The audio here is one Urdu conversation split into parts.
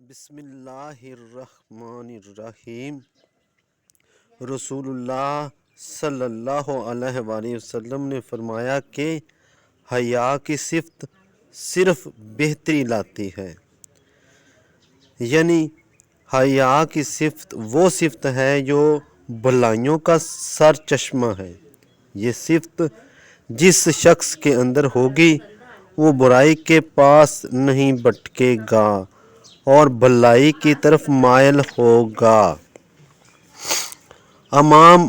بسم اللہ الرحمن الرحیم۔ رسول اللہ صلی اللہ علیہ وآلہ وسلم نے فرمایا کہ حیا کی صفت صرف بہتری لاتی ہے، یعنی حیا کی صفت وہ صفت ہے جو بھلائیوں کا سر چشمہ ہے۔ یہ صفت جس شخص کے اندر ہوگی وہ برائی کے پاس نہیں بھٹکے گا اور بھلائی کی طرف مائل ہوگا۔ امام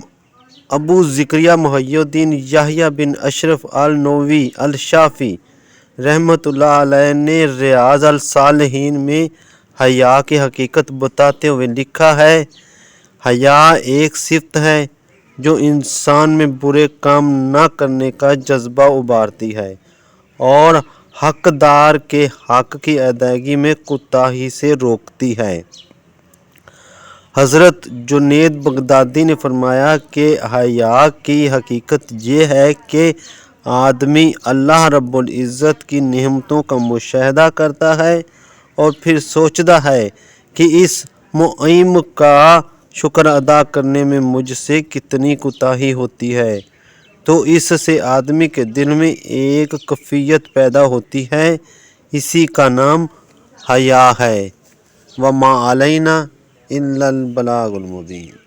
ابو زکریا محی الدین یحییٰ بن اشرف النووی الشافعی رحمۃ اللہ علیہ نے ریاض الصالحین میں حیا کی حقیقت بتاتے ہوئے لکھا ہے، حیا ایک صفت ہے جو انسان میں برے کام نہ کرنے کا جذبہ ابھارتی ہے اور حقدار کے حق کی ادائیگی میں کوتاہی سے روکتی ہے۔ حضرت جنید بغدادی نے فرمایا کہ حیا کی حقیقت یہ ہے کہ آدمی اللہ رب العزت کی نعمتوں کا مشاہدہ کرتا ہے اور پھر سوچتا ہے کہ اس منعم کا شکر ادا کرنے میں مجھ سے کتنی کوتاہی ہوتی ہے، تو اس سے آدمی کے دل میں ایک کیفیت پیدا ہوتی ہے، اسی کا نام حیا ہے۔ وَمَا عَلَيْنَا إِلَّا الْبَلَاغُ الْمُبِينُ۔